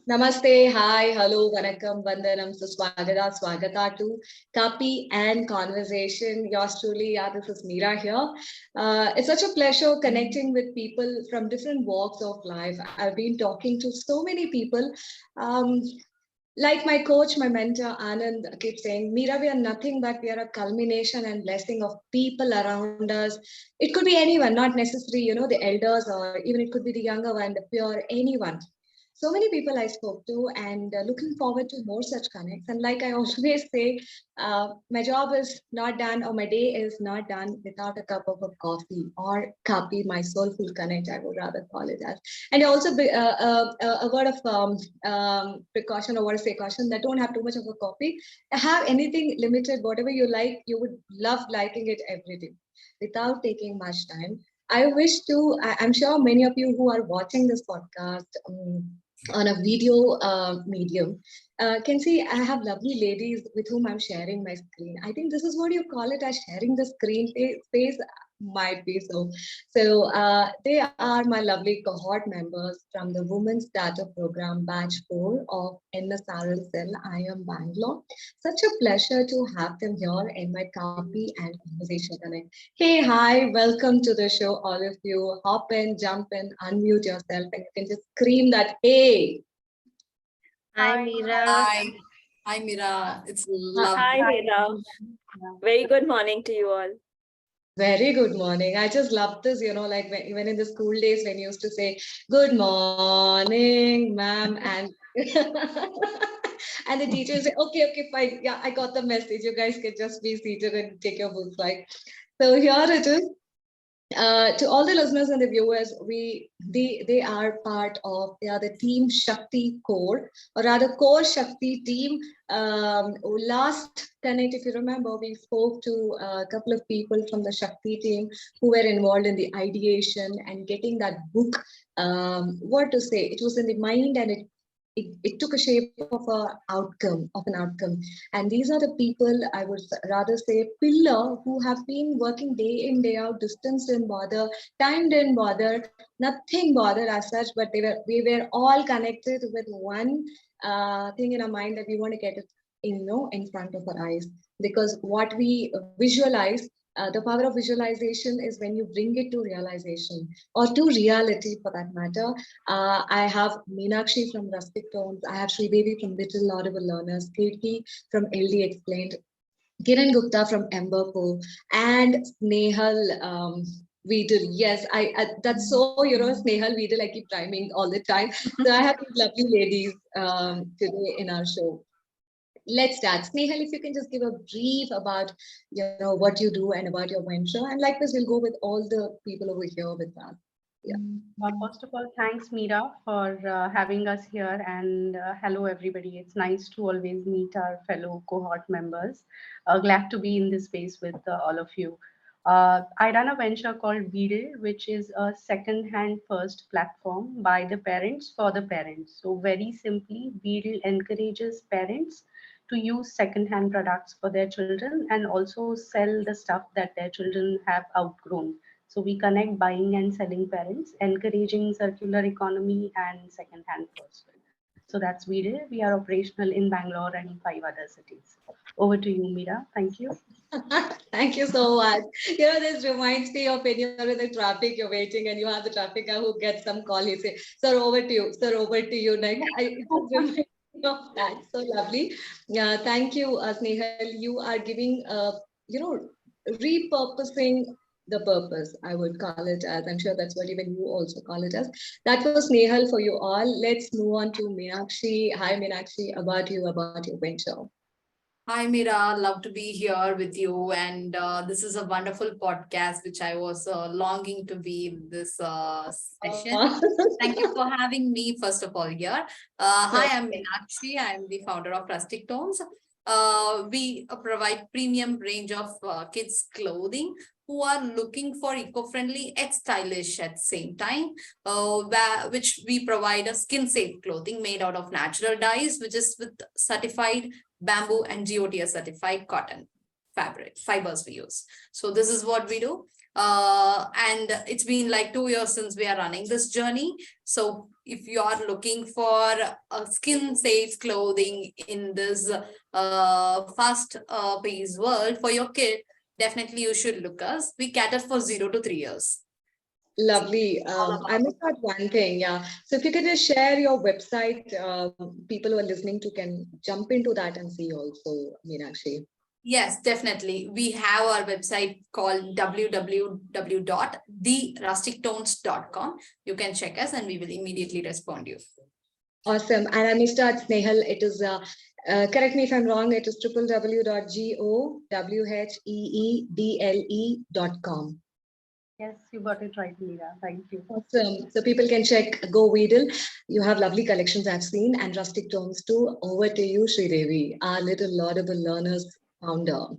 Namaste, hi, hello, vanakkam, vandanam, swagata, swagata to Kapi and Conversation. Yours truly, yeah, this is Meera here. It's such a pleasure connecting with people from different walks of life. I've been talking to so many people. Um, like my coach, my mentor, Anand keeps saying, Meera, we are nothing but we are a culmination and blessing of people around us. It could be anyone, not necessarily, the elders, or even it could be the younger one, the pure, anyone. So many people I spoke to, and looking forward to more such connects. And like I always say, my job is not done, or my day is not done without a cup of a coffee or copy, my soulful connect, I would rather call it as. And also a word of precaution, or what to say, caution, that don't have too much of a coffee. Have anything limited, whatever you like, you would love liking it every day without taking much time. I wish to, I'm sure many of you who are watching this podcast on a video medium can see I have lovely ladies with whom I'm sharing my screen. I think this is what you call it as sharing the screen space, might be so. So they are my lovely cohort members from the Women's Data Program Batch 4 of NSRCEL IIMB Bangalore. Such a pleasure to have them here in my copy and conversation connect. Hey, hi, welcome to the show, all of you. Hop in, jump in, unmute yourself, and you can just scream that, hey. Hi, Meera. Hi. Hi, Meera. It's lovely. Hi, Meera. Very good morning to you all. Very good morning. I just love this, like even in the school days when you used to say, good morning, ma'am. And and the teacher say, okay, fine. Yeah, I got the message. You guys can just be seated and take your books. Like, so here it is. To all the listeners and the viewers, they are part of, they are the team Shakti core, or rather core Shakti team. Last connect, if you remember, we spoke to a couple of people from the Shakti team who were involved in the ideation and getting that book. What to say? It was in the mind, and it took a shape of an outcome. And these are the people, I would rather say, pillar, who have been working day in, day out, distance didn't bother, time didn't bother, nothing bothered as such, but we were all connected with one thing in our mind, that we want to get it in front of our eyes. Because what we visualize, the power of visualization is when you bring it to realization, or to reality for that matter. I have Meenakshi from Rustic Tones. I have Sridevi from Little Laudable Learners, Ketki from LDExplained, Kiran Gupta from Amberpro, and Snehal Wheedle. Yes, that's so, Snehal Wheedle, I keep rhyming all the time. So I have these lovely ladies today in our show. Let's start. Snehal, if you can just give a brief about what you do and about your venture, and likewise we'll go with all the people over here with that. Yeah. First of all, thanks, Meera, for having us here. And hello, everybody. It's nice to always meet our fellow cohort members. Glad to be in this space with all of you. I run a venture called Wheedle, which is a second-hand first platform by the parents for the parents. So very simply, Wheedle encourages parents to use second-hand products for their children and also sell the stuff that their children have outgrown. So we connect buying and selling parents, encouraging circular economy and second-hand first. So that's Wheedle. We are operational in Bangalore and 5 other cities. Over to you, Meera. Thank you. Thank you so much. This reminds me of when you're in the traffic, you're waiting, and you have the traffic guy who gets some call. He say, "Sir, over to you. Sir, over to you." Like, it just reminds me of that. So lovely. Yeah, thank you, Snehal. You are giving, repurposing the purpose, I would call it as. I'm sure that's what even you also call it as. That was Snehal for you all. Let's move on to Meenakshi. Hi, Meenakshi. About you, about your venture. Hi, Meera. Love to be here with you. And this is a wonderful podcast, which I was longing to be in this session. Thank you for having me, first of all, here. Hi, I'm Meenakshi. I'm the founder of Rustic Tones. We provide premium range of kids' clothing who are looking for eco-friendly and stylish at the same time, which we provide a skin-safe clothing made out of natural dyes, which is with certified bamboo and GOTS certified cotton. fibers we use. So this is what we do. And it's been like 2 years since we are running this journey. So if you are looking for a skin safe clothing in this fast paced world for your kid, definitely you should look us. We cater for 0 to 3 years. Lovely. I missed out one thing. Yeah. So if you could just share your website, people who are listening to can jump into that and see also, Meenakshi. Yes, definitely. We have our website called www.therustictones.com. You can check us and we will immediately respond you. Awesome. And I missed out, Snehal. It is, correct me if I'm wrong, it is www.gowheedle.com. Yes, you got it right, Meera. Thank you. Awesome. So people can check Go Wheedle. You have lovely collections I've seen, and Rustic Tones too. Over to you, Sridevi, our little Laudable Learners founder.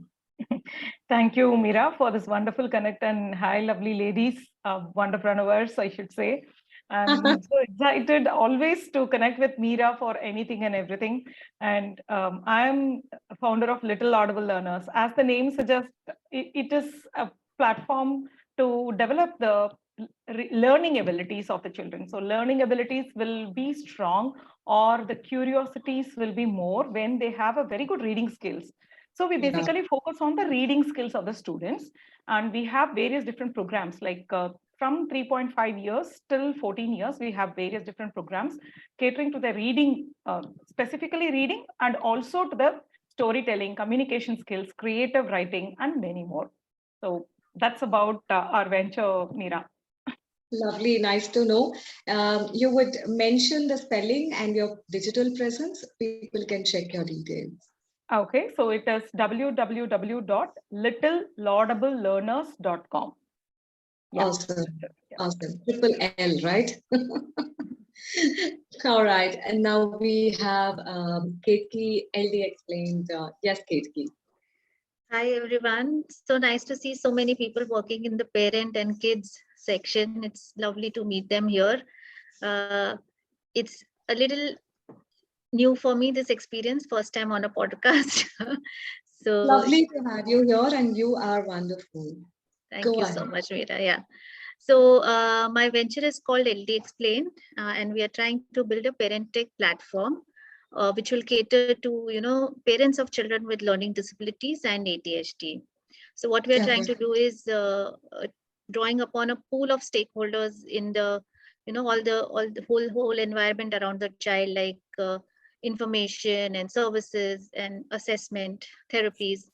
Thank you, Meera, for this wonderful connect, and hi, lovely ladies, Wonderpreneurs, I should say. I'm so excited always to connect with Meera for anything and everything. And I am a founder of Little Laudable Learners. As the name suggests, it is a platform to develop the learning abilities of the children. So learning abilities will be strong, or the curiosities will be more when they have a very good reading skills. So we basically focus on the reading skills of the students, and we have various different programs like from 3.5 years till 14 years, we have various different programs catering to the reading, specifically reading, and also to the storytelling, communication skills, creative writing, and many more. So that's about our venture, Meera. Lovely, nice to know. You would mention the spelling and your digital presence. People can check your details. Okay, so it is www.littlelaudableLearners.com. Yeah. Awesome. Awesome. Triple L, right? All right. And now we have Ketki, LDExplained. Yes, Ketki. Hi, everyone. So nice to see so many people working in the parent and kids section. It's lovely to meet them here. It's a little new for me, this experience, first time on a podcast. So lovely to have you here, and you are wonderful. Thank you so much, Meera. Yeah. So my venture is called LDExplained, and we are trying to build a parent tech platform which will cater to parents of children with learning disabilities and ADHD. So what we are trying to do is drawing upon a pool of stakeholders in the all the whole environment around the child, like information and services and assessment, therapies.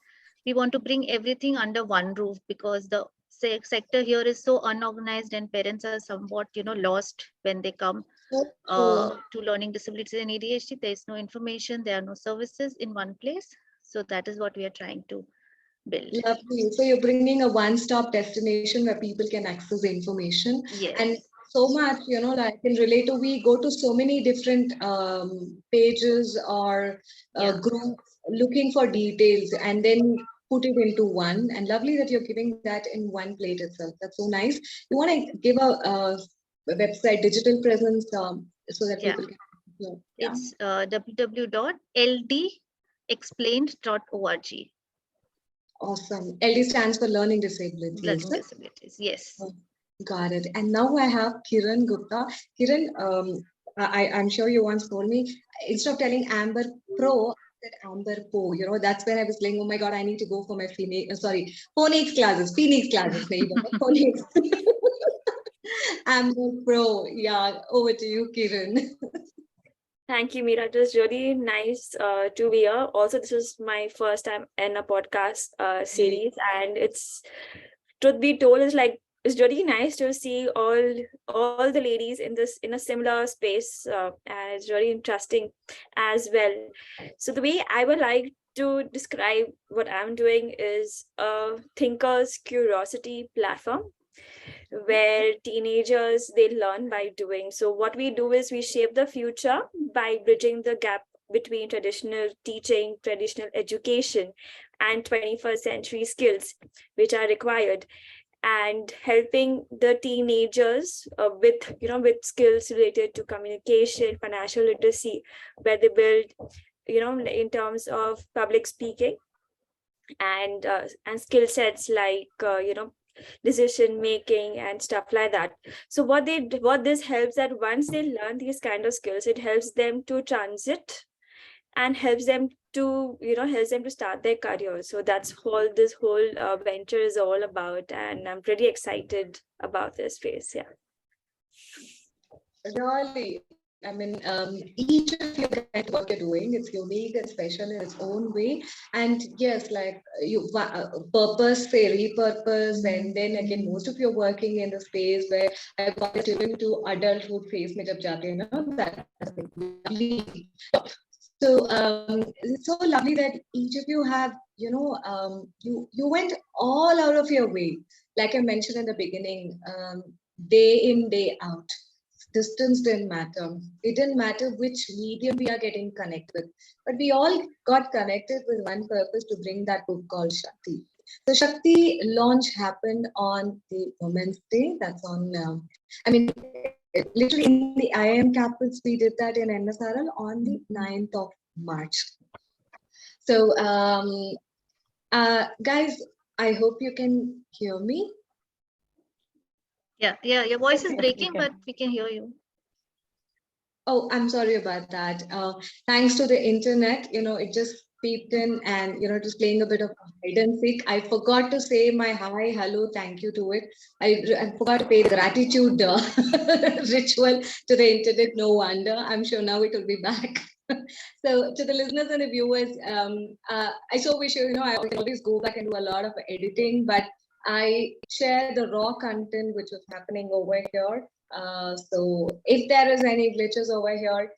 We want to bring everything under one roof, because the sector here is so unorganized and parents are somewhat lost when they come to learning disabilities and ADHD. There is no information, there are no services in one place. So that is what we are trying to build. Lovely. So you're bringing a one-stop destination where people can access information. Yes. And so much, like I can relate to, we go to so many different pages or groups looking for details and then put it into one. And lovely that you're giving that in one plate itself. That's so nice. You want to give a website, digital presence, so that people can. It's www.ldexplained.org. Awesome. LD stands for Learning Disabilities. Learning Disabilities, yes. Got it. And now I have Kiran Gupta. Kiran, I'm sure you once told me, instead of telling Amberpro, I said Amberpo. That's when I was like, oh my God, I need to go for my phonics classes. Phonics. Amberpro. Yeah, over to you, Kiran. Thank you, Meera. It was really nice to be here. Also, this is my first time in a podcast series, and it's, truth be told, it's really nice to see all the ladies in a similar space, and it's really interesting as well. So the way I would like to describe what I'm doing is a thinker's curiosity platform, where teenagers, they learn by doing. So what we do is we shape the future by bridging the gap between traditional teaching, traditional education, and 21st century skills which are required, and helping the teenagers with skills related to communication, financial literacy, where they build in terms of public speaking, and skill sets like decision making and stuff like that. So what this helps, that once they learn these kind of skills, it helps them to transit and helps them to start their career. So that's whole this whole venture is all about, and I'm pretty excited about this space. Yeah. Really, I mean, each of you guys, what you're doing, it's unique and special in its own way. And yes, like purpose, say repurpose, and then again, most of you are working in the space where I call it children to adulthood phase mein jab jaate hain na, that's lovely. So it's so lovely that each of you have, you went all out of your way, like I mentioned in the beginning, day in, day out. Distance didn't matter. It didn't matter which medium we are getting connected with, but we all got connected with one purpose, to bring that book called Shakti. So Shakti launch happened on the Women's Day. That's on, literally in the IIM campus, we did that in NSRL on the 9th of March. So guys, I hope you can hear me. Yeah, your voice is breaking, but we can hear you. Oh, I'm sorry about that. Thanks to the internet, it just peeped in and, just playing a bit of hide and seek. I forgot to say my hi, hello, thank you to it. I forgot to pay the gratitude ritual to the internet. No wonder. I'm sure now it will be back. So to the listeners and the viewers, I so wish I can always go back and do a lot of editing, but I share the raw content which was happening over here. So if there is any glitches over here,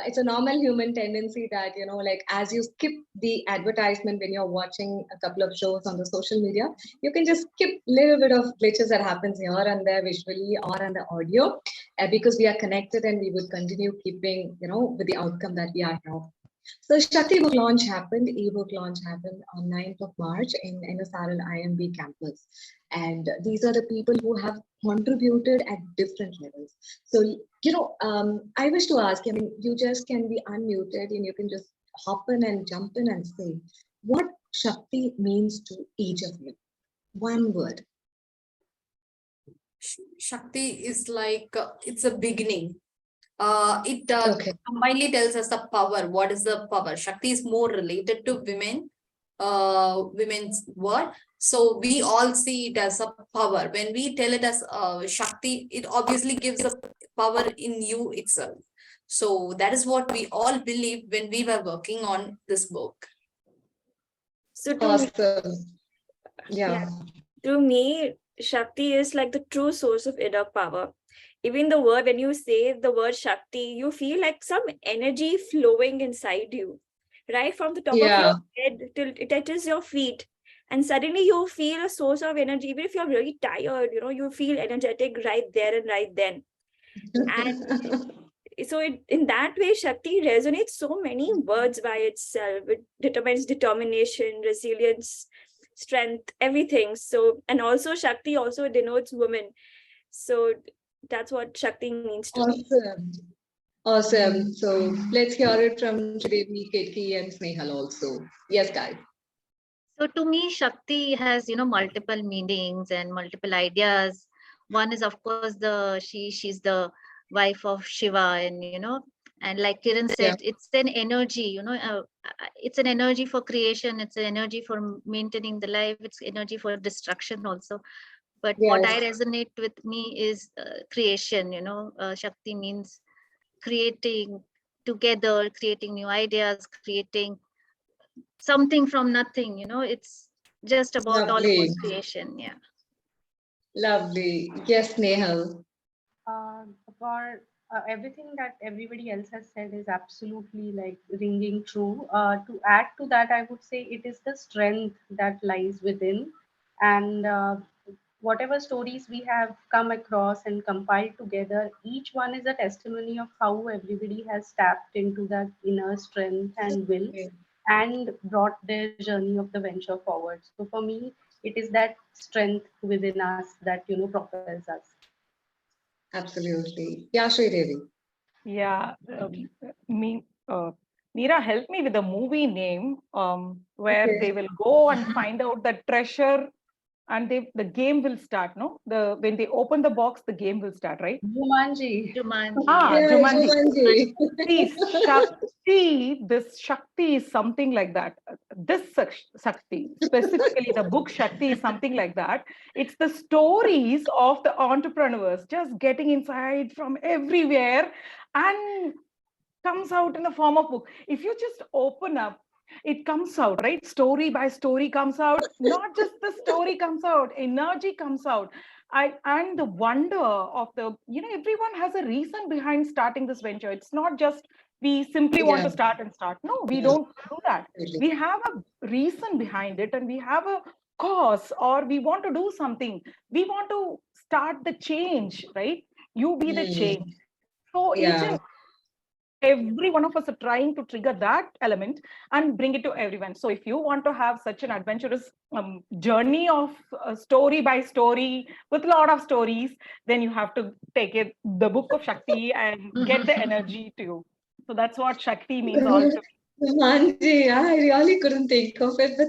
it's a normal human tendency that, like as you skip the advertisement when you're watching a couple of shows on the social media, you can just skip a little bit of glitches that happens here and there visually or on the audio, because we are connected and we would continue keeping, with the outcome that we are here. So Shakti book launch happened, ebook launch happened on 9th of March in NSRL IIMB campus. And these are the people who have contributed at different levels. So, I wish to ask, you just can be unmuted and you can just hop in and jump in and say what Shakti means to each of you. One word. Shakti is like, it's a beginning. It Okay. combinedly tells us the power. What is the power? Shakti is more related to women, women's word. So we all see it as a power. When we tell it as Shakti, it obviously gives a power in you itself. So that is what we all believe when we were working on this book. So Awesome. Yeah. To me, Shakti is like the true source of inner power. Even the word, when you say the word Shakti, you feel like some energy flowing inside you, right from the top of your head till it touches your feet. And suddenly you feel a source of energy. Even if you're really tired, you feel energetic right there and right then. And so in that way, Shakti resonates so many words by itself. It determines determination, resilience, strength, everything. So, and also Shakti also denotes women. So that's what Shakti means to me. Awesome. So let's hear it from Sridevi, Ketki, and Snehal also. Yes, guys. So to me, Shakti has, multiple meanings and multiple ideas. One is, of course, she's the wife of Shiva, and, and like Kiran said, it's an energy, it's an energy for creation. It's an energy for maintaining the life. It's energy for destruction also. But what I resonate with me is creation, Shakti means creating together, creating new ideas, creating something from nothing, it's just about all about creation. Yeah. Lovely. Yes, Nehal. For everything that everybody else has said is absolutely like ringing true. To add to that, I would say it is the strength that lies within, and whatever stories we have come across and compiled together, each one is a testimony of how everybody has tapped into that inner strength and will and brought their journey of the venture forward. So for me, it is that strength within us that, propels us. Absolutely. Yeah, Sridevi. Yeah, Meera, help me with the movie name where they will go and find out the treasure and the game will start, no? When they open the box, the game will start, right? Jumanji. Jumanji. Yeah, Jumanji. Jumanji. See, Shakti, this Shakti is something like that. This Shakti, specifically the book Shakti is something like that. It's the stories of the entrepreneurs just getting inside from everywhere and comes out in the form of book. If you just open up, it comes out, right? Story by story comes out. Not just the story comes out, energy comes out. And the wonder of everyone has a reason behind starting this venture. It's not just we simply want to start and start. No, we don't do that. We have a reason behind it and we have a cause, or we want to do something. We want to start the change, right? You be the change. So each and every one of us are trying to trigger that element and bring it to everyone. So if you want to have such an adventurous journey of story by story with a lot of stories, then you have to take the book of Shakti and get the energy to you. So that's what Shakti means also. Manji, I really couldn't think of it, but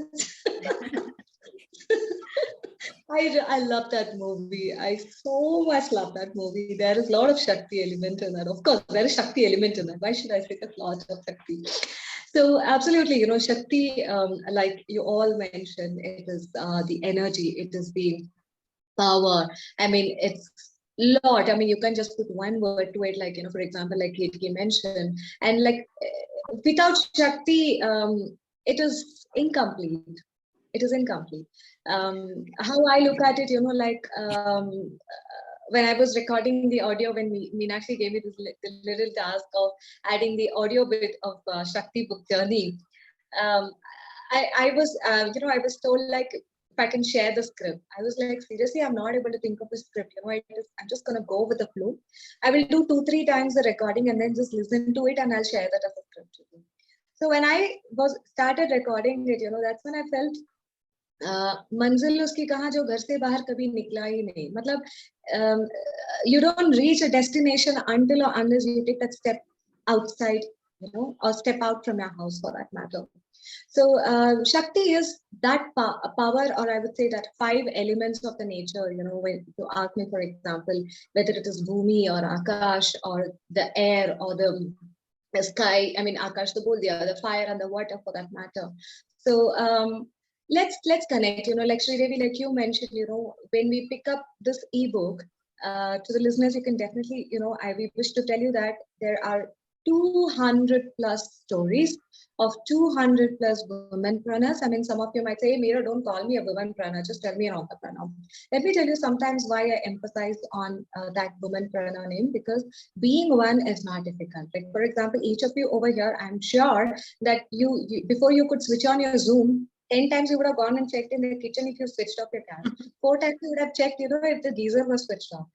I love that movie. I so much love that movie. There is a lot of Shakti element in that. Of course, there is Shakti element in that. Why should I say a lot of Shakti? So absolutely, Shakti, like you all mentioned, it is the energy, it is the power. I mean, it's lot. I mean, you can just put one word to it, like, for example, like Ketki mentioned, and like without Shakti, it is incomplete. It is incomplete. How I look at it, like when I was recording the audio, when Meenakshi gave me this little task of adding the audio bit of Shakti book journey, I was, I was told like, if I can share the script. I was like, seriously, I'm not able to think of a script. I'm just going to go with the flow. I will do 2-3 times the recording and then just listen to it and I'll share that as a script to you. So when I started recording it, that's when I felt मंजिल उसकी कहाँ जो घर से बाहर कभी निकला ही नहीं. मतलब you don't reach a destination until or unless you take that step outside, or step out from your house for that matter. So Shakti is that power, or I would say that 5 elements of the nature, when you ask me, for example, whether it is Bhumi or Akash or the air or the sky, I mean, Akash, the fire and the water for that matter. So let's connect, like Sridevi, like you mentioned, when we pick up this ebook, to the listeners, you can definitely, we wish to tell you that there are 200 plus stories of 200 plus womenpreneurs. I mean, some of you might say, Meera, don't call me a womenpreneur, just tell me an entrepreneur. Let me tell you sometimes why I emphasize on that womenpreneur name, because being one is not difficult. Like, for example, each of you over here, I'm sure that you before you could switch on your Zoom, 10 times you would have gone and checked in the kitchen if you switched off your gas. 4 times you would have checked, if the geyser was switched off.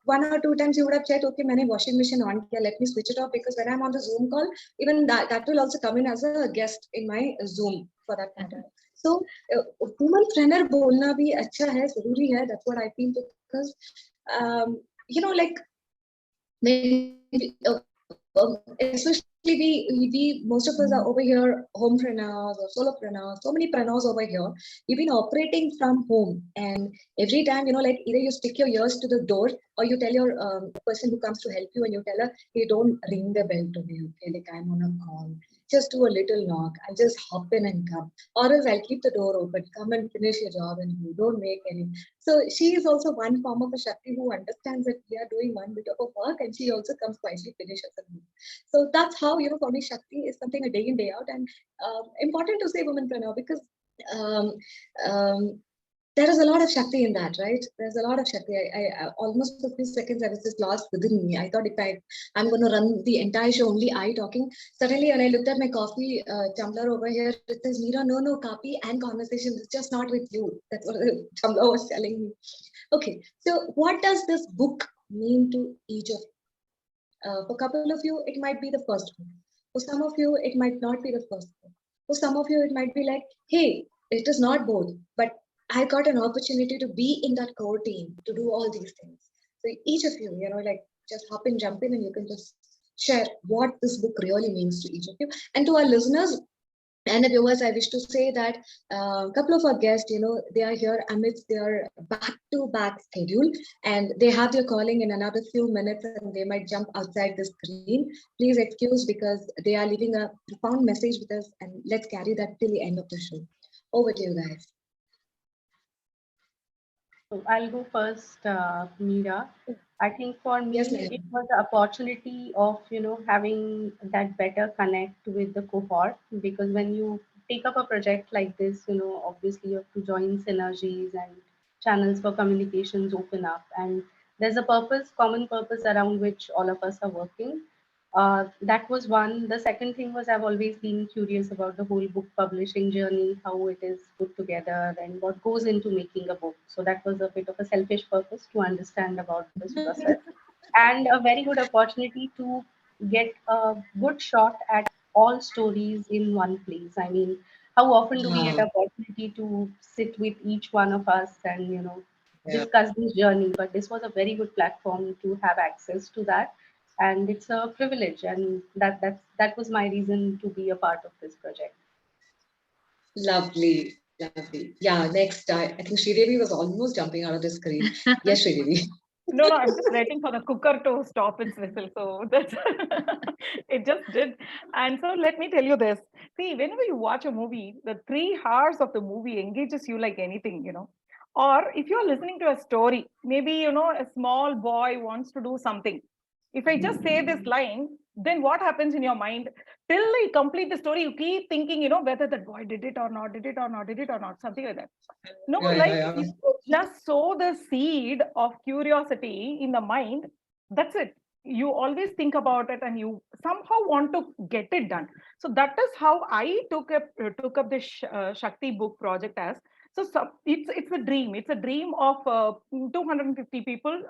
1 or 2 times you would have checked, okay, maine washing machine on kiya, let me switch it off, because when I'm on the Zoom call, even that will also come in as a guest in my Zoom for that matter. So, womanpreneur bolna bhi acha hai, zaruri hai. That's what I feel, because, like, especially we most of us are over here homepreneurs or solopreneurs, so many preneurs over here. You've been operating from home, and every time, like, either you stick your ears to the door or you tell your person who comes to help you, and you tell her, hey, don't ring the bell today, okay, like I'm on a call. Just do a little knock. I'll just hop in and come. Or else I'll keep the door open. Come and finish your job and you don't make any. So she is also one form of a Shakti who understands that we are doing one bit of a work, and she also comes quietly, finishes the work. So that's how, for me, Shakti is something a day in, day out. And important to say womanpreneur, because there is a lot of Shakti in that, right? There's a lot of Shakti. I almost a few seconds I was just lost within me. I thought if I'm going to run the entire show only I talking. Suddenly when I looked at my coffee tumbler over here, it says, Meera, no, copy and conversation. It's just not with you. That's what the tumbler was telling me. Okay, so what does this book mean to each of you? For a couple of you, it might be the first book. For some of you, it might not be the first book. For some of you, it might be like, hey, it is not both, but I got an opportunity to be in that core team to do all these things. So each of you, like, just hop in, jump in, and you can just share what this book really means to each of you. And to our listeners and the viewers, I wish to say that a couple of our guests, they are here amidst their back-to-back schedule, and they have their calling in another few minutes, and they might jump outside the screen. Please excuse, because they are leaving a profound message with us, and let's carry that till the end of the show. Over to you guys. So I'll go first, Meera. I think for me, Yes, ma'am. it was the opportunity of, having that better connect with the cohort, because when you take up a project like this, obviously you have to join synergies and channels for communications open up. And there's a common purpose around which all of us are working. That was one. The second thing was I've always been curious about the whole book publishing journey, how it is put together, and what goes into making a book. So that was a bit of a selfish purpose to understand about this process, and a very good opportunity to get a good shot at all stories in one place. I mean, how often do we get Yeah. an opportunity to sit with each one of us and Yeah. discuss this journey? But this was a very good platform to have access to that, and it's a privilege, and that was my reason to be a part of this project. Lovely, lovely. Yeah, next, I think Sridevi was almost jumping out of the screen. Yes, Sridevi. No, I'm just waiting for the cooker to stop its whistle. So that's it just did. And so let me tell you this. See, whenever you watch a movie, the 3 hours of the movie engages you like anything. Or if you're listening to a story, maybe, a small boy wants to do something. If I just say this line, then what happens in your mind? Till you complete the story, you keep thinking, whether that boy did it or not, did it or not, did it or not, something like that. No, Yeah, like yeah, if you just sow the seed of curiosity in the mind, that's it. You always think about it and you somehow want to get it done. So that is how I took up this Shakti book project as. So it's a dream. It's a dream of 250 people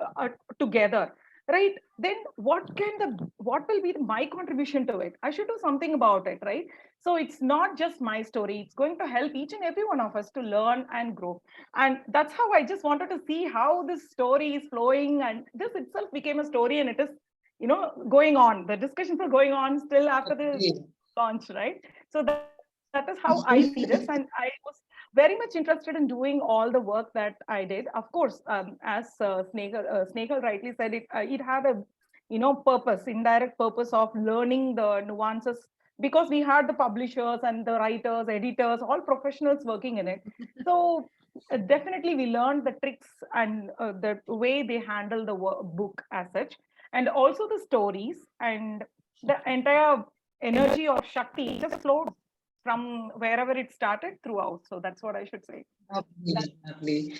together, right? Then what will be my contribution to it? I should do something about it, right? So it's not just my story. It's going to help each and every one of us to learn and grow. And that's how I just wanted to see how this story is flowing. And this itself became a story, and it is, going on. The discussions are going on still after the yeah. launch, right? So that is how I see this. And I was very much interested in doing all the work that I did. Of course, as Snehal rightly said, it had a purpose, indirect purpose of learning the nuances, because we had the publishers and the writers, editors, all professionals working in it. So definitely we learned the tricks and the way they handle the book as such, and also the stories, and the entire energy of Shakti just flowed from wherever it started throughout. So that's what I should say. Lovely, lovely.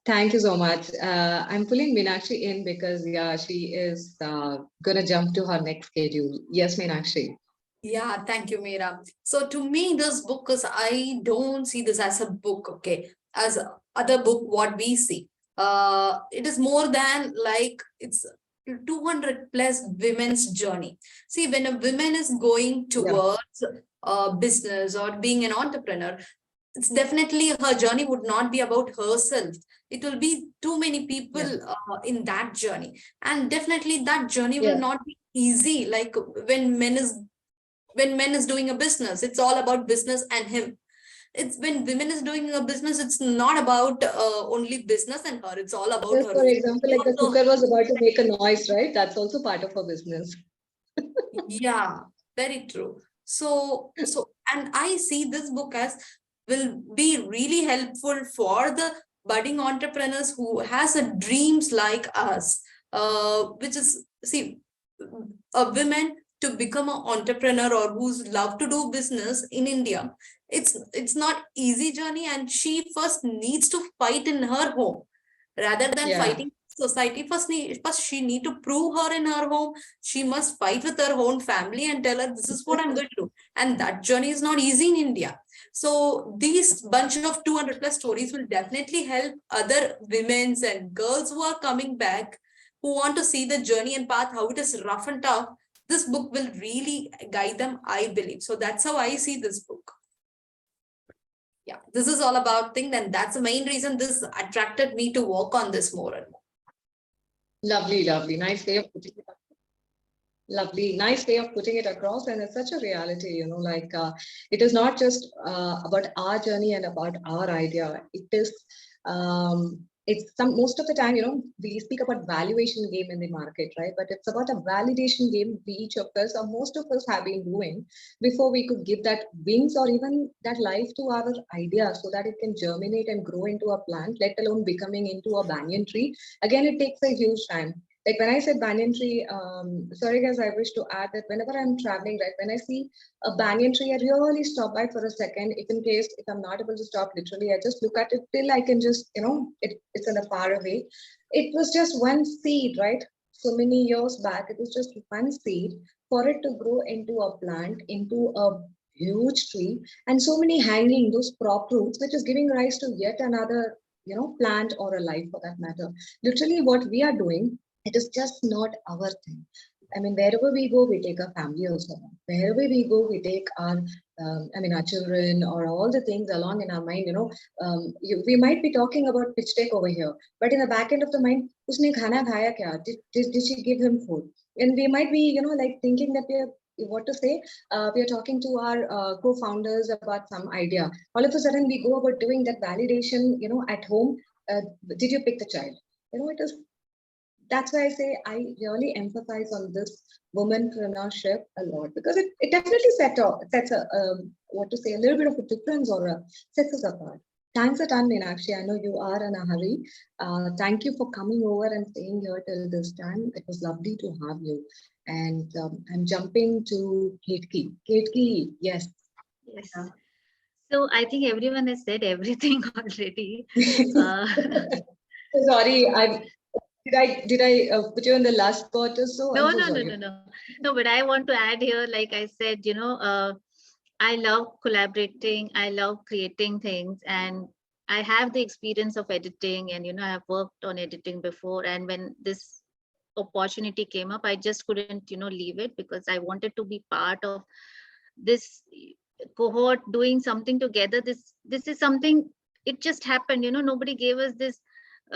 Thank you so much. I'm pulling Meenakshi in because, yeah, she is going to jump to her next schedule. Yes, Meenakshi. Yeah, thank you, Meera. So to me, this book is, I don't see this as a book, okay, as other book, what we see. It is more than like, it's 200 plus women's journey. See, when a woman is going towards business or being an entrepreneur, it's definitely her journey would not be about herself. It will be too many people in that journey. And definitely that journey will not be easy. Like when men is doing a business, it's all about business and him. It's when women is doing a business, it's not about only business and her, it's all about Just her. for example, like the cooker was about to make a noise, right? That's also part of her business. Yeah, very true. So and I see this book as will be really helpful for the budding entrepreneurs who has a dreams like us, which is, see, a women to become an entrepreneur or who's love to do business in India. It's not easy journey, and she first needs to fight in her home rather than fighting society. First she need to prove her in her home. She must fight with her own family and tell her, this is what I'm going to do. And that journey is not easy in India. So these bunch of 200 plus stories will definitely help other women's and girls who are coming back, who want to see the journey and path, how it is rough and tough. This book will really guide them, I believe. So that's how I see this book. Yeah, this is all about things, and that's the main reason this attracted me to work on this more and more. Lovely, lovely. Nice way of putting it up. Lovely, nice way of putting it across, and it's such a reality, it is not just about our journey and about our idea. It is, it's most of the time, we speak about valuation game in the market, right? But it's about a validation game we each of us, or most of us, have been doing before we could give that wings or even that life to our idea, so that it can germinate and grow into a plant, let alone becoming into a banyan tree. Again, it takes a huge time. Like when I said banyan tree, sorry guys, I wish to add that whenever I'm traveling, right, when I see a banyan tree, I really stop by for a second. If I'm not able to stop literally, I just look at it till I can just, it's in the far away. It was just one seed, right? So many years back, it was just one seed for it to grow into a plant, into a huge tree, and so many hanging, those prop roots, which is giving rise to yet another, plant or a life for that matter. Literally what we are doing, it is just not our thing. I mean, wherever we go, we take our family also. Wherever we go, we take our, our children or all the things along in our mind. We might be talking about pitch deck over here, but in the back end of the mind, usne khana khaya kya? Did she give him food? And we might be, thinking that what to say, we are talking to our co-founders about some idea. All of a sudden, we go about doing that validation, at home. Did you pick the child? It is. That's why I say I really emphasize on this womanpreneurship a lot, because it definitely sets a a little bit of a difference, or sets us apart. Thanks a ton, Meenakshi. I know you are in a hurry. Thank you for coming over and staying here till this time. It was lovely to have you. And I'm jumping to Ketki. Ketki, yes. Yes. So I think everyone has said everything already. Sorry, did I put you on the last spot or so? No, but I want to add here, like I said, I love collaborating. I love creating things, and I have the experience of editing, and, I've worked on editing before. And when this opportunity came up, I just couldn't, leave it, because I wanted to be part of this cohort doing something together. This is something, it just happened, nobody gave us this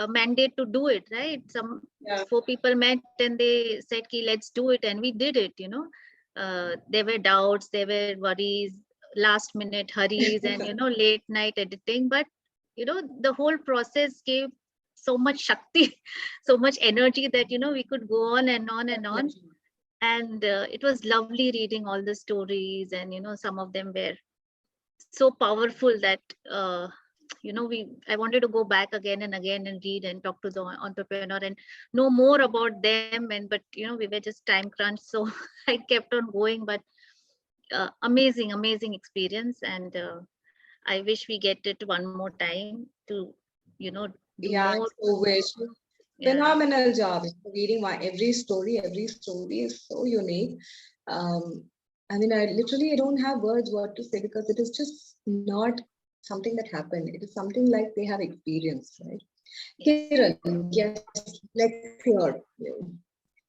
mandate to do it, right? Four people met and they said, "Ki, let's do it," and we did it. There were doubts, there were worries, last minute hurries, and late night editing, but the whole process gave so much Shakti, so much energy that we could go on and on and on. And it was lovely reading all the stories, and some of them were so powerful that I wanted to go back again and again and read and talk to the entrepreneur and know more about them. But we were just time crunched, so I kept on going. But amazing experience, and I wish we get it one more time to do more. So wish. Phenomenal job reading every story is so unique. I literally don't have words what to say, because it is just not something that happened. It is something like they have experienced, right? Kiran, yes, let's hear you.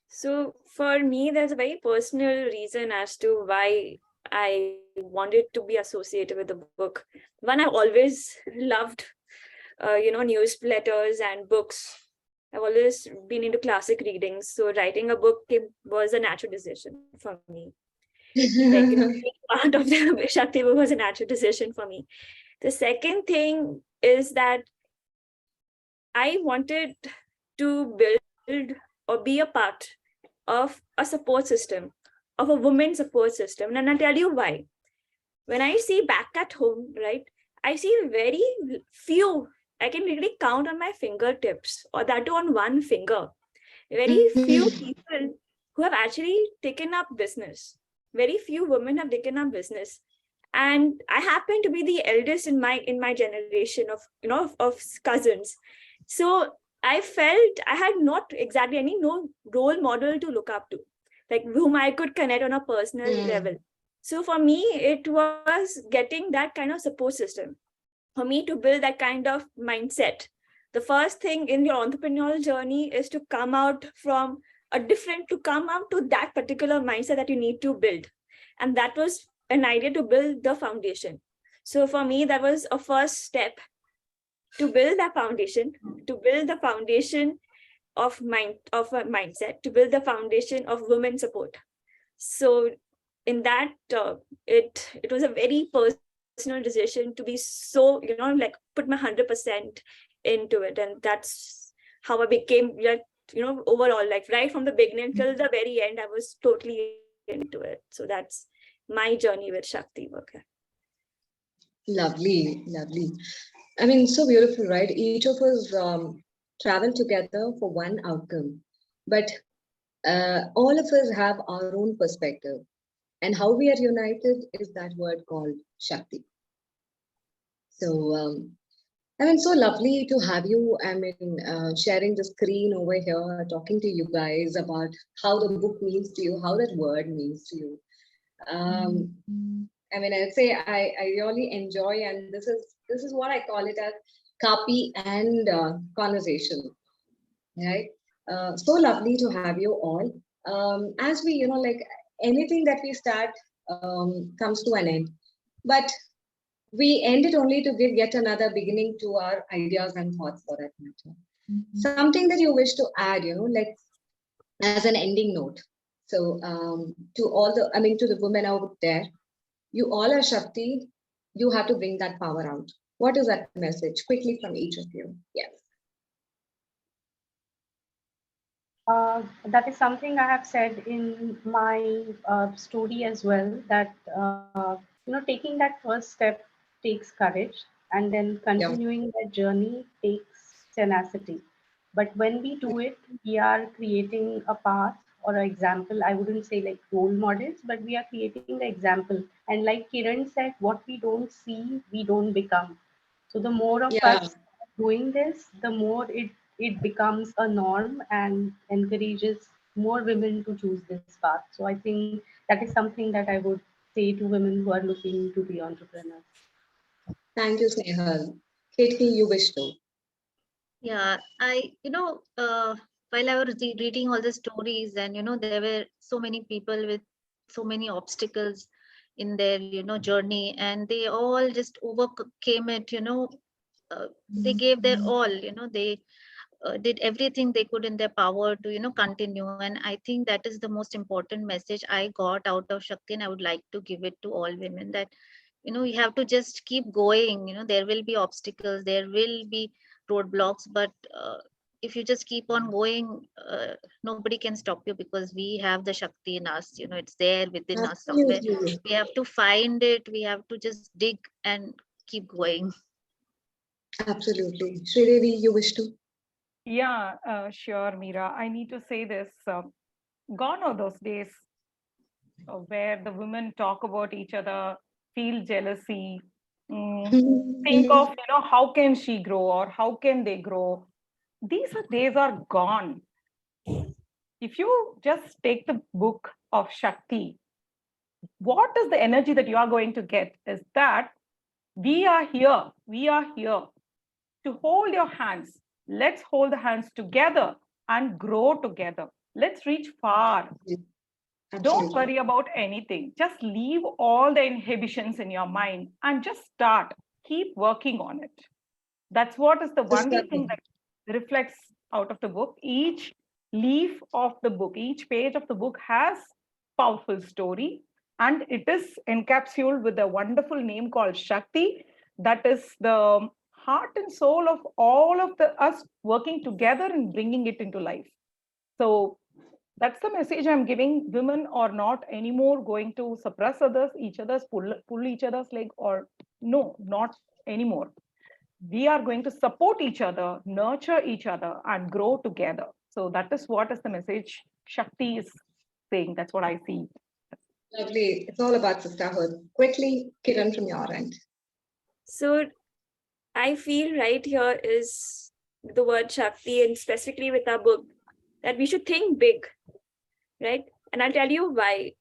So for me, there's a very personal reason as to why I wanted to be associated with the book. One, I've always loved, newsletters and books. I've always been into classic readings. So writing a book was a natural decision for me. Being part of the Shakti book was a natural decision for me. The second thing is that I wanted to build or be a part of a support system, of a women's support system. And I'll tell you why. When I see back at home, right, I see very few, I can really count on my fingertips, or that too on one finger. Very few people who have actually taken up business. Very few women have taken up business. And I happen to be the eldest in my generation of cousins. So I felt I had not exactly no role model to look up to, like whom I could connect on a personal level. So for me, it was getting that kind of support system for me to build that kind of mindset. The first thing in your entrepreneurial journey is to come out to that particular mindset that you need to build. And that was an idea to build the foundation. So for me, that was a first step to build that foundation, to build the foundation of a mindset, to build the foundation of women support. So in that, it was a very personal decision to be so, like put my 100% into it. And that's how I became, like, overall, like right from the beginning till the very end, I was totally into it. So that's my journey with Shakti work. Lovely, lovely. I mean, so beautiful, right? Each of us travel together for one outcome, but all of us have our own perspective. And how we are united is that word called Shakti. So, I mean, so lovely to have you. I mean, sharing the screen over here, talking to you guys about how the book means to you, how that word means to you. I mean, I'd say I really enjoy, and this is what I call it as copy and conversation, right? So lovely to have you all. As we, like anything that we start comes to an end, but we end it only to give yet another beginning to our ideas and thoughts, for that matter. Something that you wish to add, like as an ending note. So to all the, I mean, to the women out there, you all are Shakti. You have to bring that power out. What is that message? Quickly from each of you. Yes. That is something I have said in my story as well, that taking that first step takes courage, and then continuing that journey takes tenacity. But when we do it, we are creating a path or an example. I wouldn't say like role models, but we are creating the example. And like Kiran said, what we don't see, we don't become. So the more of us doing this, the more it becomes a norm and encourages more women to choose this path. So I think that is something that I would say to women who are looking to be entrepreneurs. Thank you, Snehal. Ketki, you wish to. Yeah, while I was reading all the stories, and there were so many people with so many obstacles in their journey, and they all just overcame it. They gave their all. They did everything they could in their power to continue. And I think that is the most important message I got out of Shakti, and I would like to give it to all women, that you have to just keep going. There will be obstacles, there will be roadblocks, but if you just keep on going, nobody can stop you, because we have the Shakti in us. It's there within us somewhere. Absolutely. We have to find it, we have to just dig and keep going. Absolutely. Sridevi, you wish to? Yeah, sure, Meera. I need to say this. Gone are those days where the women talk about each other, feel jealousy, think of, how can she grow or how can they grow? These days are gone. If you just take the book of Shakti, what is the energy that you are going to get is that we are here to hold your hands. Let's hold the hands together and grow together. Let's reach far. Don't worry about anything. Just leave all the inhibitions in your mind and just start. Keep working on it. That's what is the only thing that reflects out of the book. Each leaf of the book, each page of the book has powerful story, and it is encapsulated with a wonderful name called Shakti. That is the heart and soul of all of us working together and bringing it into life. So that's the message I'm giving. Women are not anymore going to suppress others, pull each other's leg, or no, not anymore. We are going to support each other, nurture each other, and grow together. So that is what is the message Shakti is saying. That's what I see. Lovely. It's all about sisterhood. Quickly, Kiran, from your end. So I feel right here is the word Shakti, and specifically with our book, that we should think big, right? And I'll tell you why.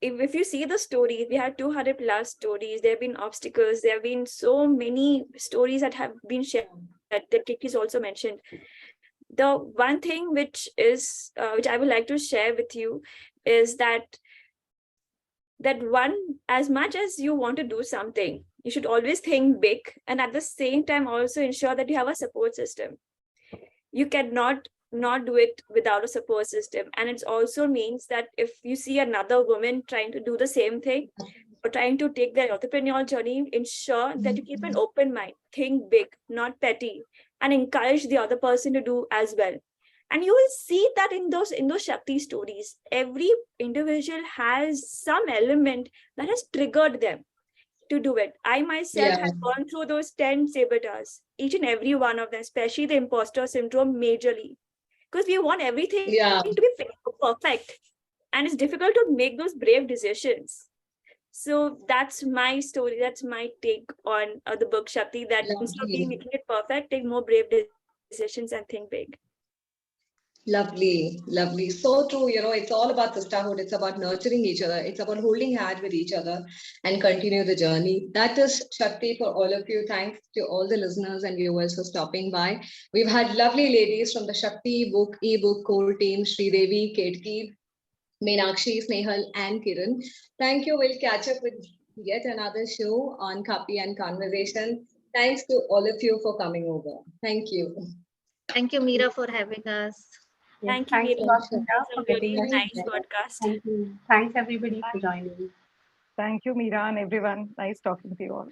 If you see the stories, we had 200 plus stories. There have been obstacles. There have been so many stories that have been shared that Ketki's also mentioned. The one thing which I would like to share with you is that as much as you want to do something, you should always think big, and at the same time also ensure that you have a support system. You cannot not do it without a support system. And it also means that if you see another woman trying to do the same thing or trying to take their entrepreneurial journey, ensure that you keep an open mind, think big, not petty, and encourage the other person to do as well. And you will see that in those Shakti stories, every individual has some element that has triggered them to do it. I myself have gone through those 10 saboteurs, each and every one of them, especially the imposter syndrome majorly, because we want everything to be perfect, and it's difficult to make those brave decisions. So that's my story. That's my take on the book Shakti, that instead of making it perfect, take more brave decisions and think big. Lovely, lovely. So true. It's all about sisterhood. It's about nurturing each other. It's about holding hands with each other and continue the journey. That is Shakti for all of you. Thanks to all the listeners and viewers for stopping by. We've had lovely ladies from the Shakti ebook core team, Sridevi, Ketki, Meenakshi, Snehal, and Kiran. Thank you. We'll catch up with yet another show on Copy and Conversation. Thanks to all of you for coming over. Thank you. Thank you, Meera, for having us. Thank you, Thanks a lot, Meera, for getting us nice together. podcast. Thank you. Thanks everybody for joining. Thank you, Meera and everyone. Nice talking to you all.